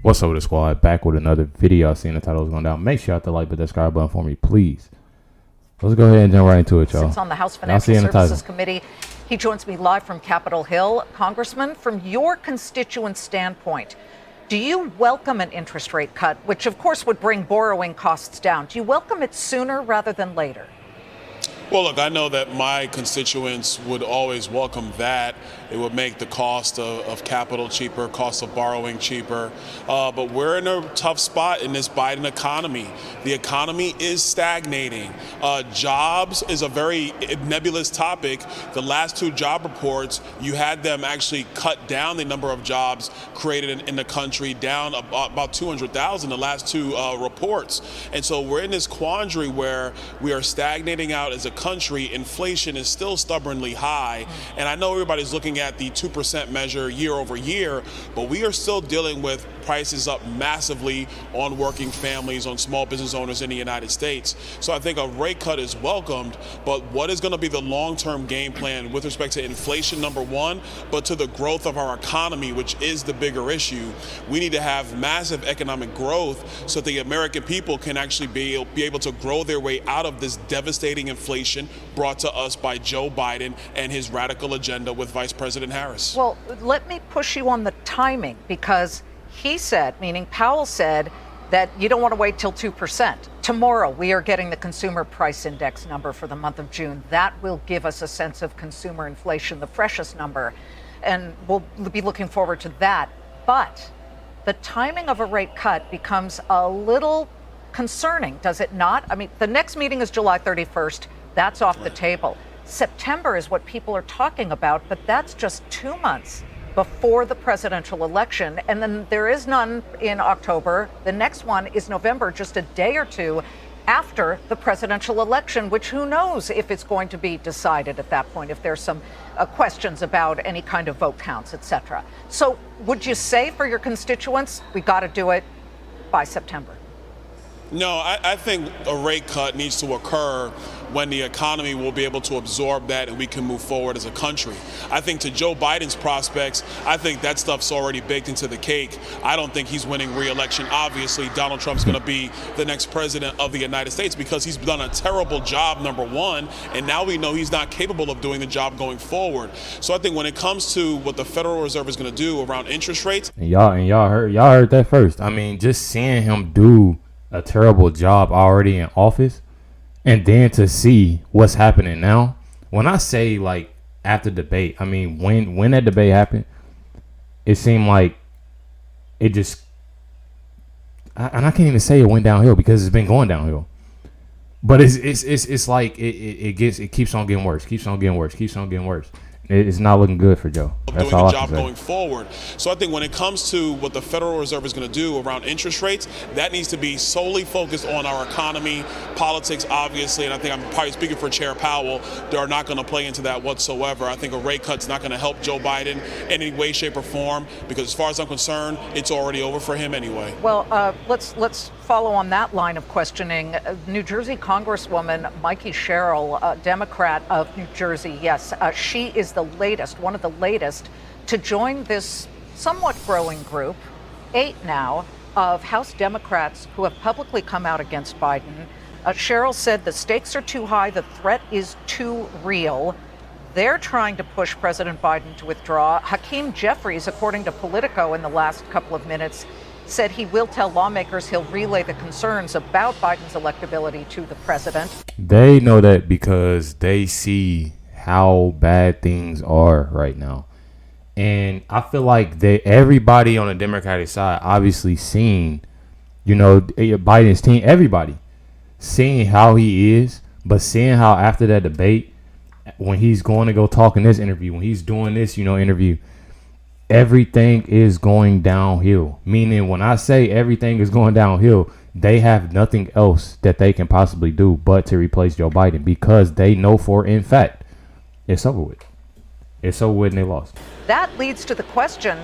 What's up with the squad? Back with another video. I seen the title was going down. Make sure you hit the like and subscribe button for me, please. Let's go ahead and jump right into it, y'all. Sits on the House Financial Services Committee. He joins me live from Capitol Hill. Congressman, from your constituent standpoint, do you welcome an interest rate cut, which of course would bring borrowing costs down? Do you welcome it sooner rather than later? Well, look, I know that my constituents would always welcome that. It would make the cost of capital cheaper, cost of borrowing cheaper. But we're in a tough spot in this Biden economy. The economy is stagnating. Jobs is a very nebulous topic. The last two job reports, you had them actually cut down the number of jobs created in the country down about 200,000, the last two reports. And so we're in this quandary where we are stagnating out as a country. Inflation is still stubbornly high. And I know everybody's looking at the 2% measure year over year, but we are still dealing with prices up massively on working families, on small business owners in the United States. So I think a rate cut is welcomed, but what is going to be the long-term game plan with respect to inflation, number one, but to the growth of our economy, which is the bigger issue? We need to have massive economic growth so that the American people can actually be able to grow their way out of this devastating inflation brought to us by Joe Biden and his radical agenda with Vice President Harris. Well, let me push you on the timing, because he said, meaning Powell said, that you don't want to wait till 2%. Tomorrow, we are getting the consumer price index number for the month of June. That will give us a sense of consumer inflation, the freshest number, and we'll be looking forward to that. But the timing of a rate cut becomes a little concerning, does it not? I mean, the next meeting is July 31st. That's off the table. September is what people are talking about, but that's just 2 months before the presidential election. And then there is none in October. The next one is November, just a day or two after the presidential election, which who knows if it's going to be decided at that point, if there's some questions about any kind of vote counts, et cetera. So would you say for your constituents, we got to do it by September? No, I think a rate cut needs to occur when the economy will be able to absorb that and we can move forward as a country. I think to Joe Biden's prospects, I think that stuff's already baked into the cake. I don't think he's winning re-election. Obviously, Donald Trump's going to be the next president of the United States because he's done a terrible job, number one, and now we know he's not capable of doing the job going forward. So I think when it comes to what the Federal Reserve is going to do around interest rates. And y'all heard that first. I mean, just seeing him do a terrible job already in office, and then to see what's happening now. When I say like after debate, I mean when that debate happened, it seemed like it just and I can't even say it went downhill because it's been going downhill. But it's like it keeps on getting worse, keeps on getting worse. It's not looking good for Joe. That's doing all the job going forward. So I think when it comes to what the Federal Reserve is going to do around interest rates, that needs to be solely focused on our economy, politics, obviously, and I think I'm probably speaking for Chair Powell. They are not going to play into that whatsoever. I think a rate cut's not going to help Joe Biden in any way, shape, or form, because as far as I'm concerned, it's already over for him anyway. Well, let's follow on that line of questioning. New Jersey Congresswoman Mikey Sherrill, Democrat of New Jersey, yes, she is one of the latest to join this somewhat growing group, 8 now, of House Democrats who have publicly come out against Biden. Sherrill said the stakes are too high, the threat is too real. They're trying to push President Biden to withdraw. Hakeem Jeffries, according to Politico in the last couple of minutes, said he will tell lawmakers he'll relay the concerns about Biden's electability to the president. They know that because they see how bad things are right now. And I feel like everybody on the Democratic side obviously seen, Biden's team, everybody seeing how he is, but seeing how after that debate, when he's going to go talk in this interview, when he's doing this, interview, everything is going downhill. Meaning when I say everything is going downhill, they have nothing else that they can possibly do but to replace Joe Biden, because they know for in fact it's over with. It's over with and they lost. That leads to the question,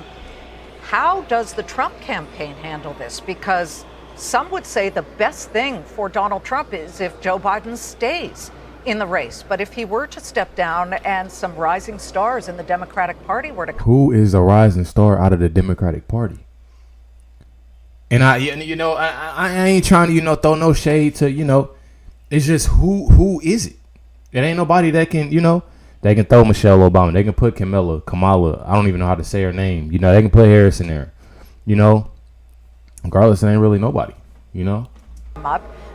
how does the Trump campaign handle this? Because some would say the best thing for Donald Trump is if Joe Biden stays in the race. But if he were to step down and some rising stars in the Democratic Party were to... Who is a rising star out of the Democratic Party? And I ain't trying to, throw no shade to, it's just who is it? It ain't nobody that can, they can throw Michelle Obama. They can put Kamala. I don't even know how to say her name. They can put Harris in there. Regardless, it ain't really nobody,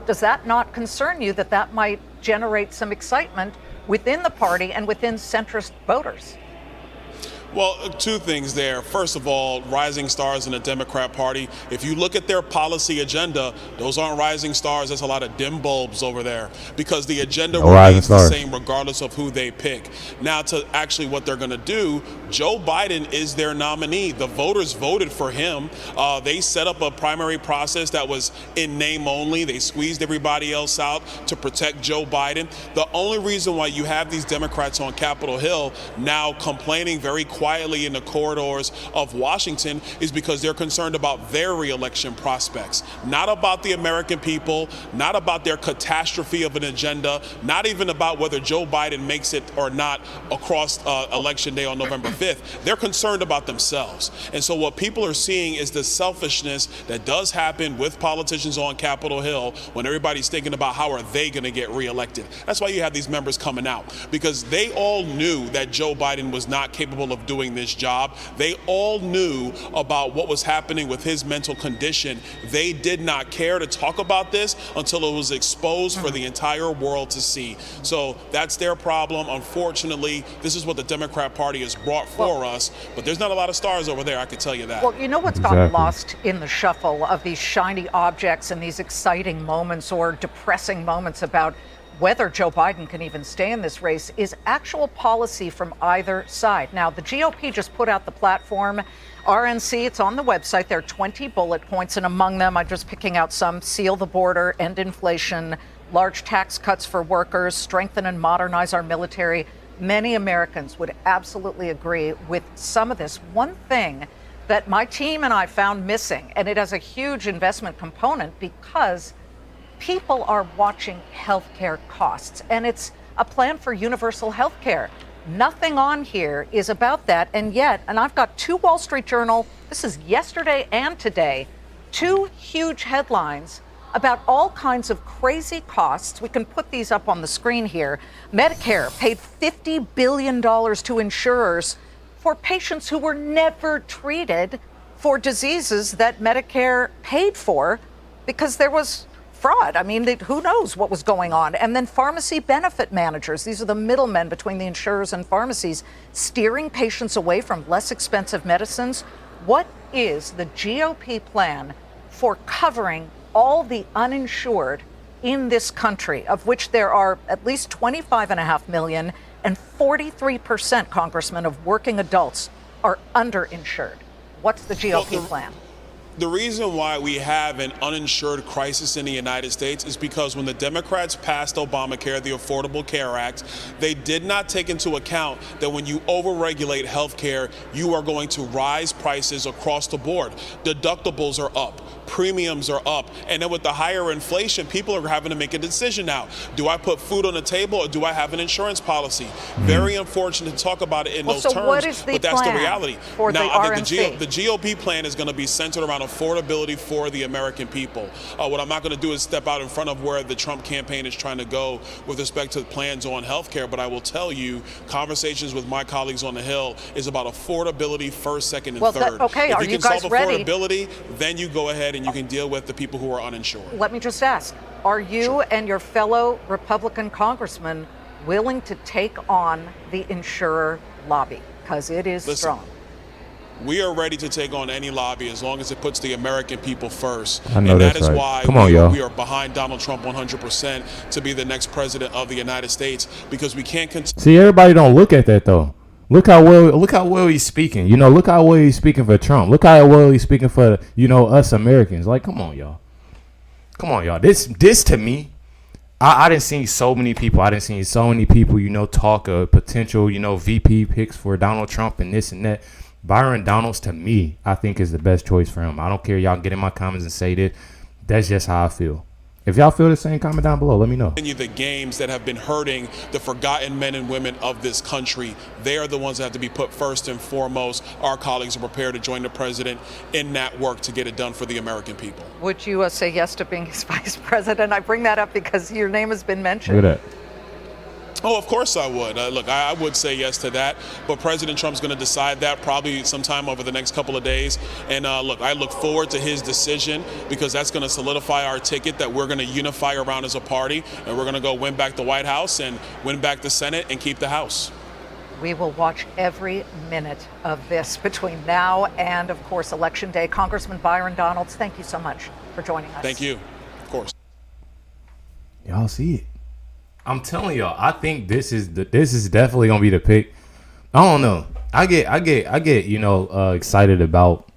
Does that not concern you that might generate some excitement within the party and within centrist voters? Well, two things there. First of all, rising stars in the Democrat Party. If you look at their policy agenda, those aren't rising stars. There's a lot of dim bulbs over there because the agenda remains the same regardless of who they pick. Now, to actually what they're going to do, Joe Biden is their nominee. The voters voted for him. They set up a primary process that was in name only. They squeezed everybody else out to protect Joe Biden. The only reason why you have these Democrats on Capitol Hill now complaining very quietly in the corridors of Washington is because they're concerned about their reelection prospects, not about the American people, not about their catastrophe of an agenda, not even about whether Joe Biden makes it or not across election day on November 5th. They're concerned about themselves. And so what people are seeing is the selfishness that does happen with politicians on Capitol Hill when everybody's thinking about how are they going to get reelected. That's why you have these members coming out, because they all knew that Joe Biden was not capable of doing this job. They all knew about what was happening with his mental condition. They did not care to talk about this until it was exposed for the entire world to see. So that's their problem. Unfortunately, this is what the Democrat Party has brought for us, but there's not a lot of stars over there, I can tell you that. Well, you know what's gotten lost in the shuffle of these shiny objects and these exciting moments or depressing moments about whether Joe Biden can even stay in this race is actual policy from either side. Now, the GOP just put out the platform, RNC, it's on the website. There are 20 bullet points, and among them, I'm just picking out some: seal the border, end inflation, large tax cuts for workers, strengthen and modernize our military. Many Americans would absolutely agree with some of this. One thing that my team and I found missing, and it has a huge investment component because people are watching healthcare costs, and it's a plan for universal healthcare. Nothing on here is about that, and yet, and I've got two Wall Street Journal, this is yesterday and today, two huge headlines about all kinds of crazy costs. We can put these up on the screen here. Medicare paid $50 billion to insurers for patients who were never treated for diseases that Medicare paid for because there was fraud. I mean, who knows what was going on? And then pharmacy benefit managers, these are the middlemen between the insurers and pharmacies, steering patients away from less expensive medicines. What is the GOP plan for covering all the uninsured in this country, of which there are at least 25.5 million, and 43%, Congressman, of working adults are underinsured? What's the GOP plan? The reason why we have an uninsured crisis in the United States is because when the Democrats passed Obamacare, the Affordable Care Act, they did not take into account that when you overregulate health care, you are going to rise prices across the board. Deductibles are up, premiums are up, and then with the higher inflation, people are having to make a decision now. Do I put food on the table or do I have an insurance policy? Very unfortunate to talk about it in those terms, but that's the reality. Now, I think the GOP plan is going to be centered around affordability for the American people. What I'm not going to do is step out in front of where the Trump campaign is trying to go with respect to plans on health care, but I will tell you, conversations with my colleagues on the Hill is about affordability first, second, and third. Okay, if are you can guys solve ready? Affordability, then you go ahead and you can deal with the people who are uninsured. Let me just ask, are you and your fellow Republican congressmen willing to take on the insurer lobby? Because it is strong. We are ready to take on any lobby as long as it puts the American people first. I know and that's that is right. why we are behind Donald Trump 100% to be the next president of the United States, because we can't continue. See, everybody don't look at that though. Look how well he's speaking. Look how well he's speaking for Trump. Look how well he's speaking for, us Americans. Like, come on, y'all. This to me, I didn't see so many people. Talk of potential, VP picks for Donald Trump and this and that. Byron Donalds, to me, I think is the best choice for him. I don't care. Y'all get in my comments and say that. That's just how I feel. If y'all feel the same, comment down below. Let me know. The games that have been hurting the forgotten men and women of this country, they are the ones that have to be put first and foremost. Our colleagues are prepared to join the president in that work to get it done for the American people. Would you say yes to being his vice president? I bring that up because your name has been mentioned. Look at that. Oh, of course I would. Look, I would say yes to that, but President Trump's going to decide that probably sometime over the next couple of days. And look, I look forward to his decision because that's going to solidify our ticket that we're going to unify around as a party, and we're going to go win back the White House and win back the Senate and keep the House. We will watch every minute of this between now and, of course, Election Day. Congressman Byron Donalds, thank you so much for joining us. Thank you. Of course. Y'all see it. I'm telling y'all, I think this is definitely gonna be the pick. I don't know. I get excited about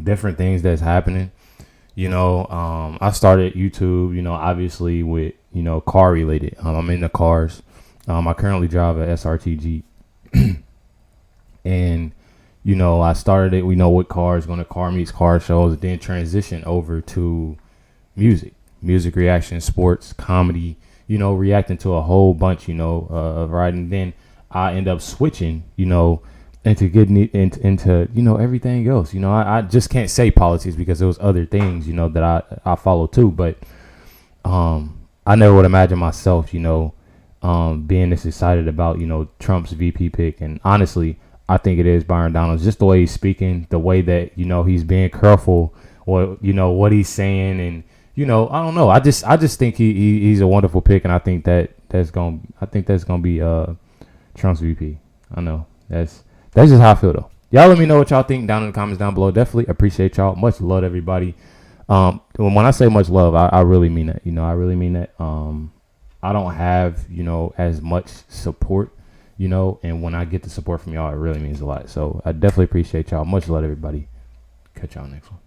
different things that's happening. I started YouTube, obviously with car related. I'm into cars. I currently drive a SRT Jeep, and I started it. With cars, going to car meets, car shows, then transition over to music reaction, sports, comedy. Reacting to a whole bunch, of writing. Then I end up switching, into getting into everything else. I just can't say politics because there was other things, that I follow too. But I never would imagine myself, being this excited about, Trump's VP pick. And honestly, I think it is Byron Donalds. Just the way he's speaking, the way that, he's being careful, or, what he's saying, and I don't know. I just think he's a wonderful pick, and I think that's gonna be Trump's VP. I know that's just how I feel though. Y'all let me know what y'all think down in the comments down below. Definitely appreciate y'all. Much love, everybody. When I say much love, I really mean that. I really mean that. I don't have as much support, and when I get the support from y'all, it really means a lot. So I definitely appreciate y'all. Much love, everybody. Catch y'all next one.